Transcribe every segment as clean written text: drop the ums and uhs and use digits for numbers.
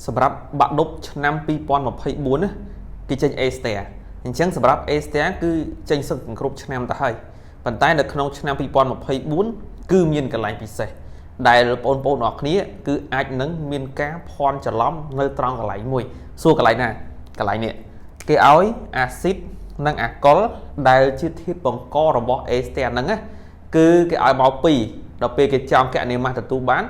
សម្រាប់បាក់ឌុបឆ្នាំ2024ណាគេចេញ ester អញ្ចឹងសម្រាប់ ester គឺចេញសឹកគ្រប់ឆ្នាំទៅហើយប៉ុន្តែនៅក្នុងឆ្នាំ2024គឺមានកន្លែងពិសេសដែលបងប្អូនអរគ្នាគឺអាចនឹងមានការភ័ន្តច្រឡំនៅត្រង់កន្លែងមួយសួរកន្លែងណាកន្លែងនេះគេឲ្យអាស៊ីតនិងអាកុលដែលជាធាតុបង្ករបស់ ester ហ្នឹងណាគឺគេឲ្យមកពីដល់ពេលគេចំកណនីម៉ាស់ទទួលបាន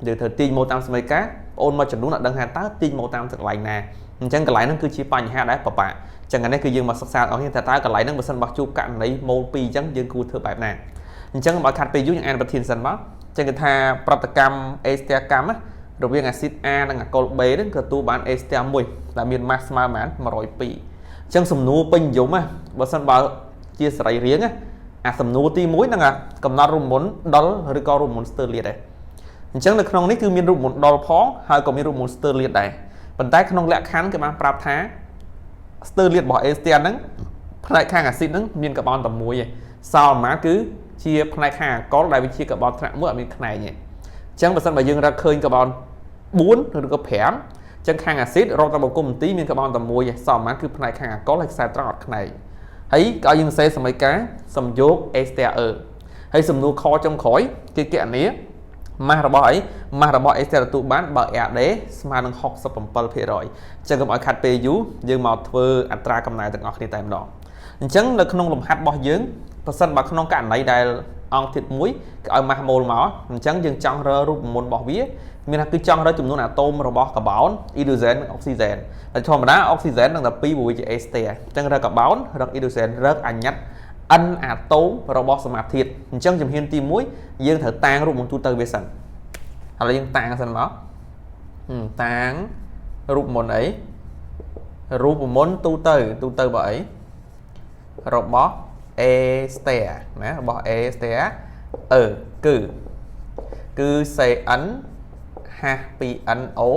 យើងត្រូវទាញមកតាមសម័យកាលបងមកចំនួនអត់ដឹងថាតើទាញមកតាមកន្លែងណាអញ្ចឹងកន្លែងហ្នឹងគឺជាបញ្ហាដែរបបាក់អញ្ចឹងនេះគឺយើងមកសិក្សាអស់គ្នាថាតើកន្លែងហ្នឹងបើសិនបោះជួបករណីម៉ូល2អញ្ចឹងយើងគួរធ្វើបែបណាអញ្ចឹងបើខាត់ពេលយូរយើងអានប្រធានសិនមកអញ្ចឹងគេថាប្រតិកម្ម ester កម្មរវាងអាស៊ីត A និងអាកុល B ហ្នឹងក៏ទទួលបាន ester មួយដែលមាន mass ស្មើប្រហែល102អញ្ចឹងសំណួរពេញនិយមណាបើសិនបើជាសរីរាង្គអាសំណួរទី1ហ្នឹងកំណត់រូបមន្តដុលឬក៏រូបមន្តស្ទើរលាតដែរអញ្ចឹងនៅក្នុងនេះគឺមានរូបមន្តដុលផងហើយក៏មានរូបមន្តស្ទើរលាតដែរប៉ុន្តែក្នុងលក្ខខណ្ឌគេបានប្រាប់ថាស្ទើរលាតរបស់ ester ហ្នឹងផ្នែកខាងអាស៊ីតហ្នឹងមានកាបូនតែមួយឯងសល់អាម៉ាគឺជាផ្នែកខាងអាកុលដែលវាជាកាបូនថ្នាក់មួយអត់មានខ្នែងទេអញ្ចឹងបើសិនបើយើងរកឃើញកាបូន4ឬក៏5អញ្ចឹងខាងអាស៊ីតរកតាមបង្គំមន្ទីរមានកាបូនតែមួយឯងសល់អាម៉ាគឺផ្នែកខាងអាកុលហើយខ្សែត្រង់អត់ខ្នែងហើយក៏យើងសរសេរសមីការសំយោគ ester ហើយសំណួរខចុងក្រោយគេគណនាម៉ាស់របស់អីម៉ាស់របស់ ester ទទួលបានបើ AD ស្មើនឹង 67% អញ្ចឹងកុំឲ្យខាត់ពេលយូរយើងមកធ្វើអត្រាកំណែទាំងអស់គ្នាតែម្ដងអញ្ចឹងនៅក្នុងលំហាត់របស់យើងប្រសិនបើក្នុងករណីដែលអង្គធាតុមួយគេឲ្យម៉ាស់ម៉ូលមកអញ្ចឹងយើងចង់រើរូបមន្តរបស់វាមានថាគឺចង់រើចំនួនអាតូមរបស់កាបូនអ៊ីដ្រូសែននិងអុកស៊ីសែនតែធម្មតាអុកស៊ីសែននឹងតែ2ព្រោះវាជា ester អញ្ចឹងរើកាបូនរើអ៊ីដ្រូសែនរើអញ្ញត្តិ n អាតូមរបស់សមាធាតុអញ្ចឹងជំហានទី1យើងត្រូវតាំងរូបមន្តទូទៅវាសិនឥឡូវយើងតាំងសិនមកតាំងរូបមន្តអីរូបមន្តទូទៅរបស់អីរបស់ ester ណារបស់ ester គឺ CN H2NO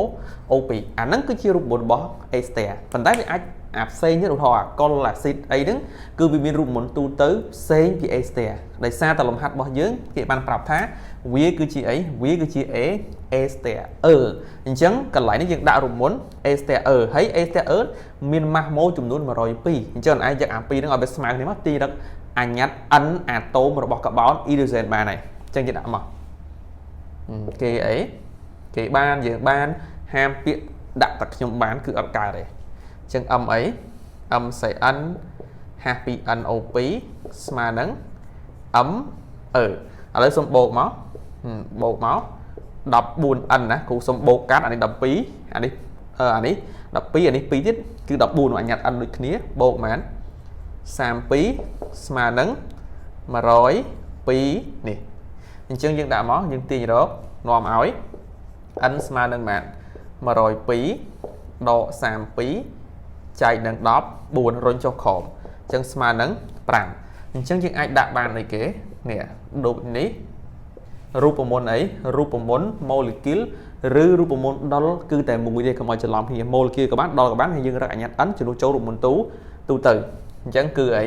O2 អាហ្នឹងគឺជារូបមន្តរបស់ ester ប៉ុន្តែវាអាចអាផ្សេងទៀតឧទាហរណ៍អាកុលអាស៊ីតអីហ្នឹងគឺវាមានរូបមន្តទូទៅផ្សេងពី ester ដោយសារតែលំហាត់របស់យើងគេបានប្រាប់ថាវាគឺជាអីវាគឺជា ester អញ្ចឹងកន្លែងនេះយើងដាក់រូបមន្ត ester ហើយ ester មានម៉ាស់ម៉ូចំនួន102អញ្ចឹងឯងយកអា2ហ្នឹងឲ្យវាស្មើគ្នាមកទីរកអញ្ញត្តិ n អាតូមរបស់កាបូនអ៊ីដ្រូសែនបានហើយអញ្ចឹងយើងដាក់មកគេអីគេបានយើងបានហាមពាក្យដាក់តែខ្ញុំបានគឺអត់កើតទេអញ្ចឹង m អី MCN H2NO2 ស្មើនឹង m ឥឡូវសុំបូកមក 14n ណាគ្រូសុំបូកកាត់អានេះ12អានេះអានេះ12អានេះ2ទៀតគឺ14អញ្ញត្តិ n ដូចគ្នាបូកមែន32ស្មើនឹង102នេះអញ្ចឹងយើងដាក់មកយើងទាញរកនាំឲ្យ n ស្មើនឹងមែន102ដក32ចែកនឹង10 4រុញចុះក្រោមអញ្ចឹងស្មើនឹង5អញ្ចឹងយើងអាចដាក់បានអីគេនេះដូចនេះរូបមន្តអីរូបមន្ត molecule ឬរូបមន្តដុលគឺតែមួយទេកុំឲ្យច្រឡំគ្នា molecule ក៏បានដុលក៏បានហើយយើងរកអញ្ញត្តិ n ជំនួសចូលរូបមន្តទូទៅអញ្ចឹងគឺអី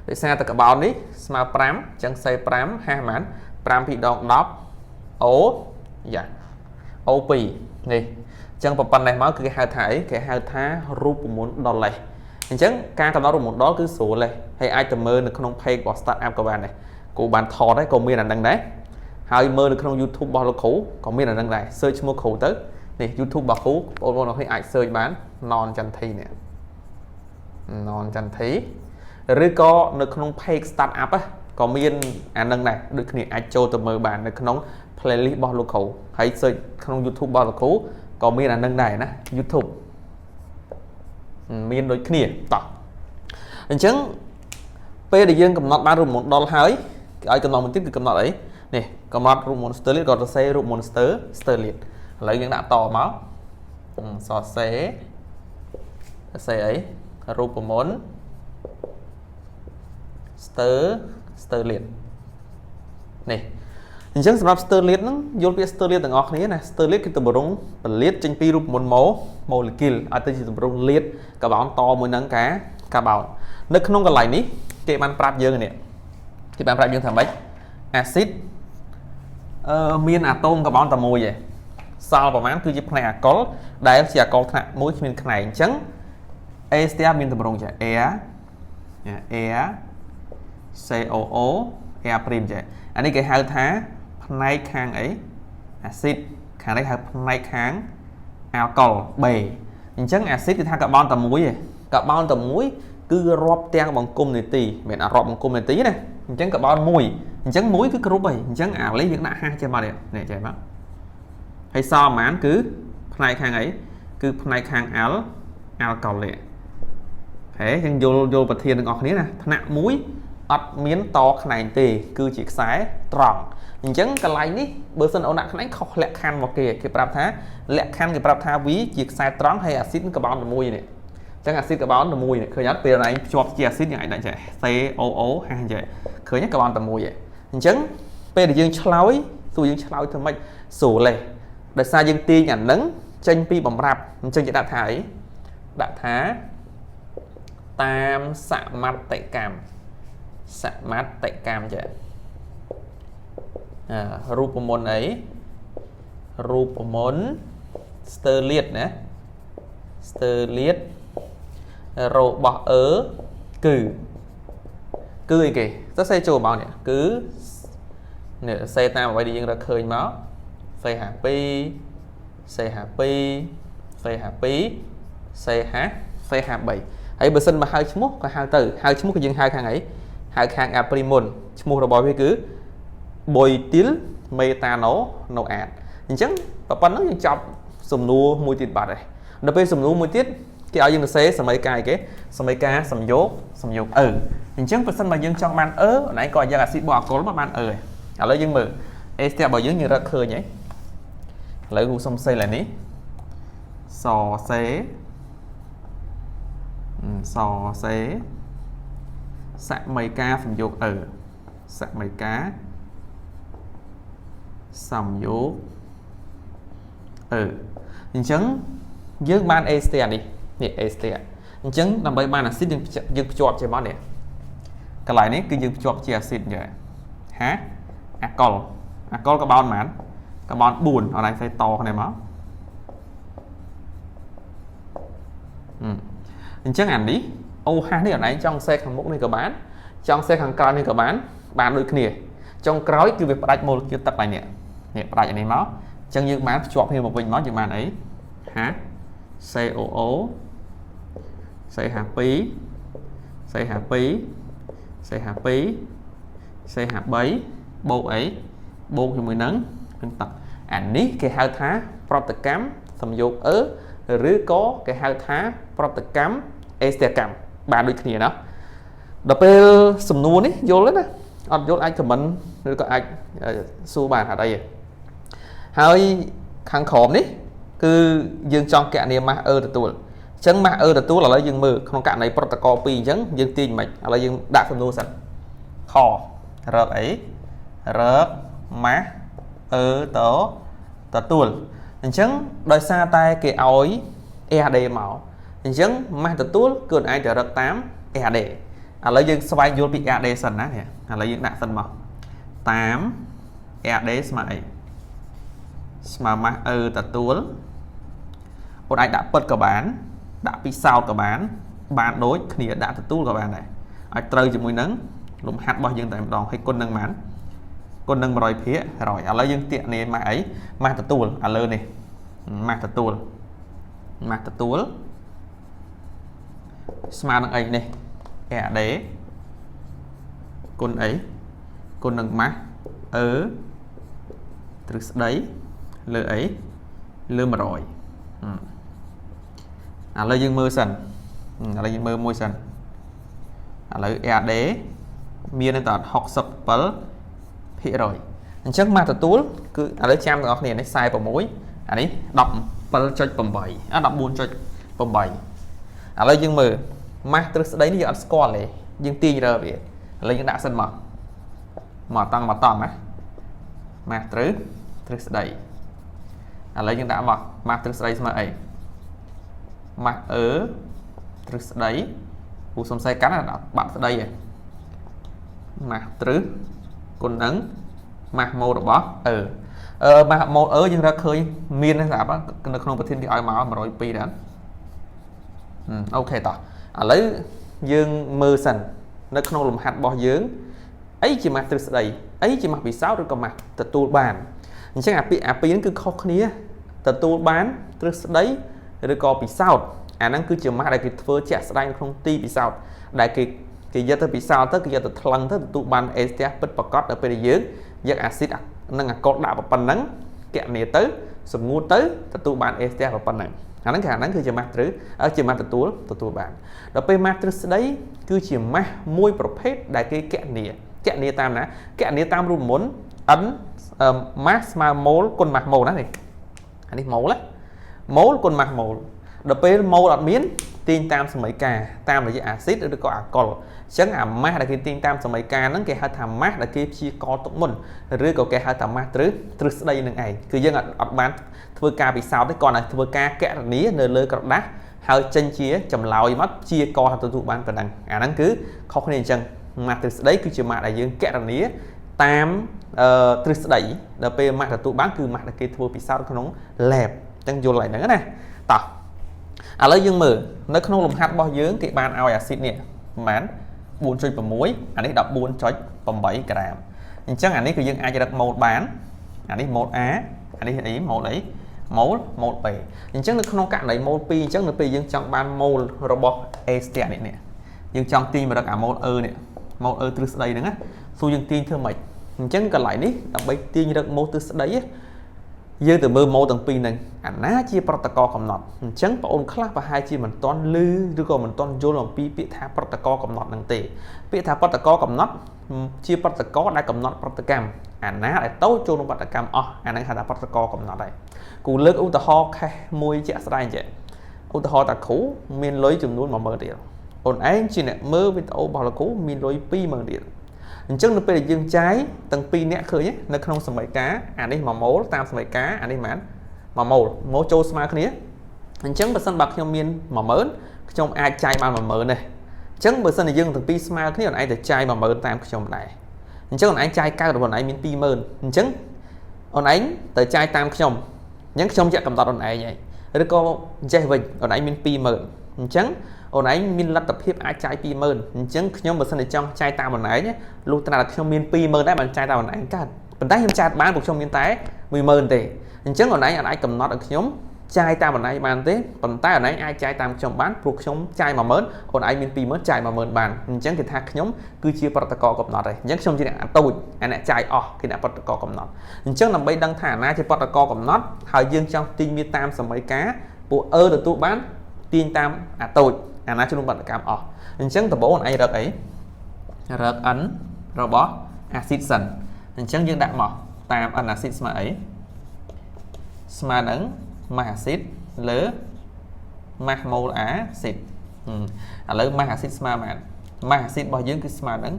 ដោយសារតែកាបូននេះស្មើ5អញ្ចឹងសេ5ហាស់ប៉ុន្មាន5 2 ដង 10 O យ៉ា O2 នេះអញ្ចឹងប៉ុណ្ណេះមកគឺគេហៅថាអីគេហៅថារូបមន្តដុលលេសអញ្ចឹងការកំណត់រូបមន្តដុលគឺស្រួលលេសហើយអាចទៅមើលនៅក្នុង page របស់ startup ក៏បានដែរគូបានថតដែរក៏មានអានឹងដែរហើយមើលនៅក្នុង YouTube របស់លោកគ្រូក៏មានអានឹងដែរ search ឈ្មោះគ្រូទៅនេះ YouTube របស់គ្រូបងប្អូនអ្នកអាច search បាន non ចន្ទធីនេះ non ចន្ទធីឬក៏នៅក្នុង page startup ក៏មានអានឹងដែរដូចគ្នាអាចចូលទៅមើលបាននៅក្នុង playlist របស់លោកគ្រូហើយ search ក្នុង YouTube របស់លោកគ្រូក៏មានអានឹងដែរណា YouTube មានដូចគ្នាតោះអញ្ចឹងពេលដែលយើងកំណត់បានរូបមន្តដុលហើយគេឲ្យកំណត់មួយទៀតគឺកំណត់អីនេះកំណត់រូបមន្ត sterlit ក៏សរសេររូបមន្ត sterlit ឥឡូវយើងដាក់តមកសរសេរអីរូបមន្ត sterlit នេះអញ្ចឹងសម្រាប់ sterlit ហ្នឹងយល់ពាក្យ sterlit ទាំងអស់គ្នាណា sterlit គឺទម្រង់ពលិតចេញពីរូបមន្ត molecule ឲ្យទៅជាទម្រង់លាតកាបូនតមួយនឹងកាបូននៅក្នុងកន្លែងនេះគេបានប្រាប់យើងនេះគេបានប្រាប់យើងថាម៉េចអាស៊ីតមានអាតូមកាបូនតែមួយឯង សល់ប្រមាណគឺជាផ្នែកអាកុលដែលជាអាកុលថ្នាក់មួយគ្មានផ្នែកអញ្ចឹង A star មានតម្រងចេះ air COO air prim ចេះអានេះគេហៅថាផ្នែកខាងអី acid ខាងនេះហៅផ្នែកខាងអាល់កុល B អញ្ចឹង acid គឺថាកាបូនតែមួយឯងកាបូនតែមួយគឺរាប់ទាំងបង្គំនីតិមិនអារាប់បង្គំនីតិណាអញ្ចឹងកាបូនមួយអញ្ចឹងមួយគឺគ្រប់ហើយអញ្ចឹងអាលេយើងដាក់5ចេះមកនេះចេះមកហើយសល់ប្រហែលគឺផ្នែកខាងអីគឺផ្នែកខាងអាល់កុលនេះហេអញ្ចឹងយល់ប្រធានទាំងអស់គ្នាណាថ្នាក់មួយអត់មានតខ្នែងទេគឺជាខ្សែត្រង់អញ្ចឹងកន្លែងនេះបើសិនអូនដាក់ខ្នែងខុសលក្ខខណ្ឌមកគេប្រាប់ថាលក្ខខណ្ឌគេប្រាប់ថាវាជាខ្សែត្រង់ហើយអាស៊ីតកាបូនតែមួយនេះអញ្ចឹងអាស៊ីតកាបូនតែមួយនេះឃើញអត់ពេលណៃភ្ជាប់ជាអាស៊ីតយ៉ាងឯងដាក់ចេះ COO ហាចេះឃើញកាបូនតែមួយអញ្ចឹងពេលដែលយើងឆ្លើយទោះយើងឆ្លើយធ្វើម៉េចស្រួលទេដោយសារយើងទាញអានឹងចេញពីបំរាប់អញ្ចឹងគេដាក់ថាអីដាក់ថាតាមសមត្ថកម្មចេះរូបមន្តអីរូបមន្តស្ទើលៀតណាស្ទើលៀតរបស់គឺអីគេទៅសេចូលមកនេះគឺនេះសេតាមអ្វីដែលយើងរកឃើញមកសេ52សេ52សេ52សេ53ហើយបើសិនមកហៅឈ្មោះក៏ហៅទៅហៅឈ្មោះក៏យើងហៅខាងអីហៅខាងអាព្រីមុនឈ្មោះរបស់វាគឺបុយទីលមេតាណូណូអាតអញ្ចឹងប៉ុណ្ណឹងយើងចប់សំណួរមួយទៀតបាត់ហើយដល់ពេលសំណួរមួយទៀតគេឲ្យយើងសរសេរសមីការអីគេសមីការសំយោគអញ្ចឹងបើសិនមកយើងចង់បានអូនឯងក៏យកអាស៊ីតបូអាកុលមកបានហើយឥឡូវយើងមើលអេស្ទែរបស់យើងរកឃើញហើយឥឡូវគូសុំសេឡើយនេះសសេសមីការសំយោគសមីការសំយោគអញ្ចឹងយើងបាន A star នេះ A star អញ្ចឹងដើម្បីបានអាស៊ីតយើងភ្ជាប់ជាមកនេះកន្លែងនេះគឺយើងភ្ជាប់ជាអាស៊ីតយ៉ាងហាអាកុលកាបូនប៉ុន្មានកាបូន4អត់ឯងសេតគ្នាមកអញ្ចឹងអានេះអូហានេះអត់ឯងចង់សេខាងមុខនេះក៏បានចង់សេខាងក្រោយនេះក៏បានដូចគ្នាចុងក្រោយគឺវាផ្ដាច់ម៉ូលេគុលទឹកឡើងនេះផ្ដាច់អានេះមកអញ្ចឹងយើងបានភ្ជាប់គ្នាមកវិញមកយើងបានអីហា COO CH2 CH2 CH2 CH3 បូកអីបូកជាមួយនឹងទឹកអានេះគេហៅថាប្រតិកម្មសំយោគឬក៏គេហៅថាប្រតិកម្មអេស្ទែកម្មបានដូចគ្នាណាដល់ពេលសំណួរនេះយល់ទេណាអត់យល់អាចខមមិនឬក៏អាចសួរបានអត់អីទេហើយខាងក្រោមនេះគឺយើងចង់កណនាម៉ាស់ទទួលអញ្ចឹងម៉ាស់ទទួលឥឡូវយើងមើលក្នុងករណីប្រូតូកូល2អញ្ចឹងយើងទាញមិនឥឡូវយើងដាក់សំណួរសិនខរកអីរកម៉ាស់ទទួលអញ្ចឹងដោយសារតែគេឲ្យ AD មកអញ្ចឹងម៉ាស់ទទួលគឺឯងទៅរកតាម AD ឥឡូវយើងស្វែងយល់ពី AD សិនណាឥឡូវយើងដាក់សិនមកតាម AD ស្មើអីស្មើម៉ាស់ទទួលអូនអាចដាក់ពិតក៏បានដាក់ពីសោតក៏បានដូចគ្នាដាក់ទទួលក៏បានដែរឲ្យត្រូវជាមួយនឹងលំហាត់របស់យើងតែម្ដងឲ្យគុណនឹងប៉ុន្មានគុណនឹង 100% ឥឡូវយើងទាក់នេះម៉ាស់អីម៉ាស់ទទួលឥឡូវនេះម៉ាស់ទទួលស្មើនឹងអីនេះ AD គុណអីគុណនឹងម៉ាស់ទ្រឹស្ដីលើអីលើ100ឥឡូវយើងមើលសិនឥឡូវយើងមើលមួយសិនឥឡូវ AD មានតែ67%អញ្ចឹងម៉ាស់ទទួលគឺឥឡូវចាំទាំងអស់គ្នានេះ46អានេះ 17.8 14.8 ឥឡូវយើងមើលម៉ាស់ទ្រឹស្ដីនេះយើងអត់ស្គាល់ទេយើងទាញរើវាឥឡូវយើងដាក់សិនមកតង់ណាម៉ាស់ទ្រឹស្ដីឥឡូវយើងដាក់មកម៉ាស់ទ្រឹស្ដីស្មើអីម៉ាស់ទ្រឹស្ដីពូសំស័យកាន់បាត់ស្ដីឯងម៉ាស់ទ្រឹគុណនឹងម៉ាស់ម៉ូរបស់ mà một ở nhưng ra khơi miên hay sao nó không có thiên cái ai máu mà rồi pi đó ok tỏ lấy dương mơ sần nó không làm hạt bò dưỡng ấy chỉ mặc từ đây ấy chỉ mặc bị sáu rồi còn mặc từ tu bàn chắc là pi cứ khó khăn từ tu bán từ đấy rồi còn bị sao năng cứ chỉ mặc đại cái phơi chẹt đây không ti bị sao đại cái giờ tới bị sao tới cái giờ tới thằng tới tu bàn STF bật bọc ở bên dưới giờ axit năng cột đạo và phần nắng kẹo này tới sầm ngu tới tu bàn STF và phần nắng năng khả năngคือจะมาหรือจะมาตัวบ้านเราไปมาตัวđấyคือจะมามุ้ยประเภทได้แกะเนี่ยตามนะแกะเนี่ยตามรูปหมุนอันมาสมาโมลคนมาโมลนั่นเองอันนี้โมลละโมลคนมาโมลเราไปโมลอัดมิ้นตีนตามสมัยกาตามเลยอาซิดหรือก็อะกอลฉันมาได้ตีนตามสมัยกานั้นแกหาทำมาได้ชีกอตกมุนหรือก็แกหาทำมาหรือได้ยังไงคือยังอัดบ้านធ្វើការពិសោធន៍ទេគាត់ឲ្យធ្វើការកណនីនៅលើក្រដាស់ហើយចេញជាចម្លើយមកជាកទទួលបានប៉ុណ្ណឹងអាហ្នឹងគឺខុសគ្នាអញ្ចឹងម៉ាស់ទ្រឹស្ដីគឺជាម៉ាស់ដែលយើងកណនីតាមទ្រឹស្ដីដល់ពេលម៉ាស់ទទួលបានគឺម៉ាស់ដែលគេធ្វើពិសោធន៍ក្នុង lab អញ្ចឹងយល់ហើយហ្នឹងណាតោះឥឡូវយើងមើលនៅក្នុងលំហាត់របស់យើងគេបានឲ្យអាស៊ីតនេះប្រហែល 4.6 អានេះ 14.8 ក្រាមអញ្ចឹងអានេះគឺយើងអាចរកម៉ូតបានអានេះម៉ូត A អានេះអីម៉ូតអីម៉ូត B អញ្ចឹងនៅក្នុងករណីម៉ូត 2 អញ្ចឹងនៅពេលយើងចង់បានម៉ូលរបស់ A ស្ទះនេះយើងចង់ទាញមករកអាម៉ូត E នេះម៉ូត E ទ្រឹស្ដីហ្នឹងណាសួរយើងទាញធ្វើម៉េចអញ្ចឹងកន្លែងនេះដើម្បីទាញរកម៉ូតទ្រឹស្ដីយើងទៅមើលម៉ូតទាំងពីរហ្នឹងអាណាជាប្រតិកកំណត់អញ្ចឹងបងអូនខ្លះប្រហែលជាមិនទាន់ឮឬក៏មិនទាន់យល់អំពីពាក្យថាប្រតិកកំណត់ហ្នឹងទេពាក្យថាប្រតិកកំណត់ជាប្រតិកដែលកំណត់ប្រតិកម្មអាណាដែលតូចចូលក្នុងប្រតិកម្មអស់អាហ្នឹងហៅថាប្រតិកកំណត់ដែរគូលើកឧទាហរណ៍ខេសមួយជាក់ស្ដែងចេះឧទាហរណ៍តាគ្រូមានលុយចំនួន 10000 រៀលអូនឯងជាអ្នកមើលវីដេអូរបស់លោកគ្រូមានលុយ 20000 រៀលអញ្ចឹងនៅពេលដែលយើងចាយទាំងពីរអ្នកឃើញនៅក្នុងសមីការអានេះ1ម៉ូលតាមសមីការអានេះប៉ុន្មាន1ម៉ូលម៉ូចូលស្មើគ្នាអញ្ចឹងបើសិនបើខ្ញុំមាន 10000 ខ្ញុំអាចចាយបាន 10000 ដែរអញ្ចឹងបើសិនជាយើងទាំងពីរស្មើគ្នាអូនឯងទៅចាយ 10000 តាមខ្ញុំដែរអញ្ចឹងអូនឯងចាយ90របស់អូនឯងមាន 20000 អញ្ចឹងអូនឯងទៅចាយតាមខ្ញុំអញ្ចឹងខ្ញុំចាក់កំដត់អូនឯងហើយឬក៏ចេះវិញអូនឯងមាន 20000 អញ្ចឹងអូនឯងមានលទ្ធភាពអាចចាយ 20000 អញ្ចឹងខ្ញុំបើសិនជាចង់ចាយតាមអូនឯងលុះត្រាតែខ្ញុំមាន 20000 ដែរបានចាយតាមអូនឯងកើតប៉ុន្តែខ្ញុំចាយបានព្រោះខ្ញុំមានតែ 10000 ទេអញ្ចឹងអូនឯងអាចកំណត់ឲ្យខ្ញុំចាយតាមអូនឯងបានទេប៉ុន្តែអូនឯងអាចចាយតាមខ្ញុំបានព្រោះខ្ញុំចាយ 10000 អូនឯងមាន 20000 ចាយ 10000 បានអញ្ចឹងគេថាខ្ញុំគឺជាប្រតិកកំណត់ហើយអញ្ចឹងខ្ញុំជាអ្នកតូចអ្នកចាយអស់គឺអ្នកប្រតិកកំណត់អញ្ចឹងដើម្បីដឹងថាអាណាជាប្រតិកកំណត់ហើយយើងចង់ទាញវាតាមសមីការពួកទទួលបានទាញតាមអាតូចអាណាជំនុំបដកម្មអស់អញ្ចឹងដំបូងអូនឯងរកអីរក n របស់អាស៊ីតសិនអញ្ចឹងយើងដាក់មកតាម n អាស៊ីតស្មើអីស្មើនឹងម៉ាស់អាស៊ីតលើម៉ាស់ម៉ូលអាស៊ីតឥឡូវម៉ាស់អាស៊ីតស្មើប៉ុន្មានម៉ាស់អាស៊ីតរបស់យើងគឺស្មើនឹង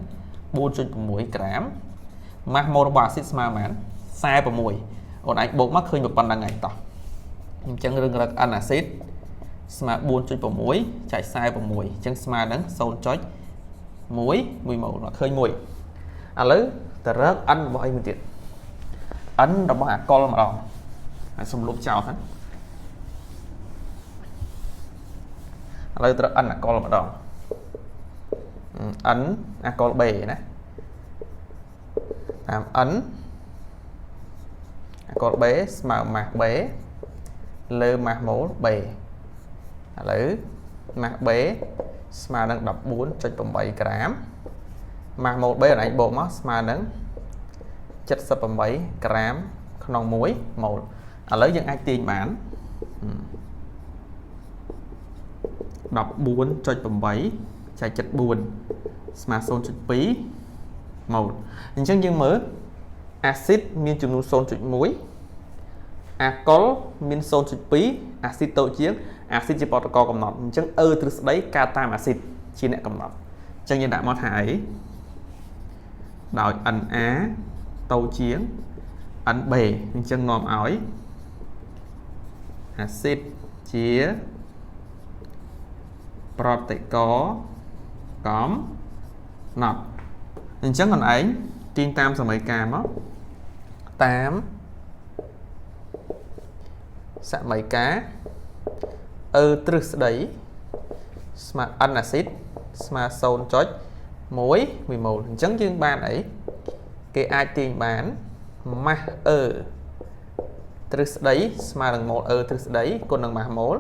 4.6 ក្រាមម៉ាស់ម៉ូលរបស់អាស៊ីតស្មើប៉ុន្មាន46អូនអាចបូកមកឃើញប៉ុណ្្នឹងហើយតោះអញ្ចឹងរឿងរក n អាស៊ីតស្មើ 4.6 ចែក46អញ្ចឹងស្មើនឹង 0.1 ម៉ូលឃើញមួយឥឡូវតើរក n របស់អីមួយទៀត n របស់អាកុលម្ដងហើយសុំលុបចោលហ្នឹងឥឡូវត្រូវ n អាកុលម្ដង n អាកុល b ណាតាម n អាកុល b ស្មើម៉ាស់ b លើម៉ាស់ម៉ូល b ឥឡូវម៉ាស់ b ស្មើនឹង 14.8 ក្រាមម៉ាស់ម៉ូល b អូនឯងបូកមកស្មើនឹង78 ក្រាមក្នុង1ម៉ូលឥឡូវយើងអាចទាញបាន 14.8 ចែក 74 ស្មើ 0.2 ម៉ូលអញ្ចឹងយើងមើលអាស៊ីតមានចំនួន 0.1 អាកុលមាន 0.2 អាស៊ីតតូចជាងអាស៊ីតជាប្រតិកកំណត់អញ្ចឹងទ្រឹស្ដីកើតតាមអាស៊ីតជាអ្នកកំណត់អញ្ចឹងយើងដាក់មកថាអីដោយ NA តូចជាង NB អញ្ចឹងនាំឲ្យអាស៊ីតជាប្រតិកកំណត់អញ្ចឹងខ្លួនឯងទាញតាមសមីការមកតាម សម័យកាទ្រឹស្ដីស្មើ n acid ស្មើ 0.1 មីម៉ូលអញ្ចឹងយើងបានអីគេអាចទាញបាន mass ទ្រឹស្ដីស្មើនឹង mol ទ្រឹស្ដីគុណនឹង mass mol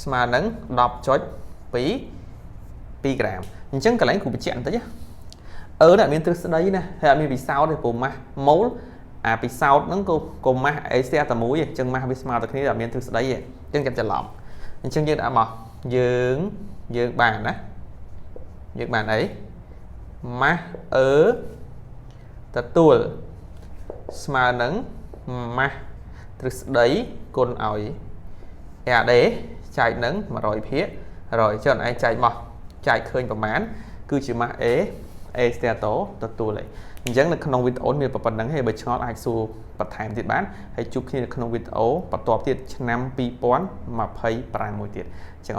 ស្មើនឹង 10.2 ក្រាមអញ្ចឹងកន្លែងគ្រូបញ្ជាក់បន្តិចណាដែលមានទ្រឹស្ដីណាហើយអត់មានពិសោធន៍ទេព្រោះ mass mol អាពិសោធន៍ហ្នឹងក៏ mass អីស្ទះតែមួយអញ្ចឹង mass វាស្មើតែគ្នាតែមានទ្រឹស្ដីទេអញ្ចឹងចាំច្រឡំអញ្ចឹងយើងដាក់មកយើងបានណាយើងបានអី mass ទទួលស្មើនឹង mass ទ្រឹស្ដីគុណឲ្យ AD ចែកនឹង 100 ភាគ 100 ចុះឯងចែកមកចែកឃើញប្រមាណគឺជា mass A ស្ទះតទទួលឯងអញ្ចឹងនៅក្នុងវីដេអូមានប៉ុណ្្នឹងហើយបើឆ្ងល់អាចសួរបន្ថែមទៀតបានហើយជួបគ្នានៅក្នុងវីដេអូបន្តទៀតឆ្នាំ2025មួយទៀត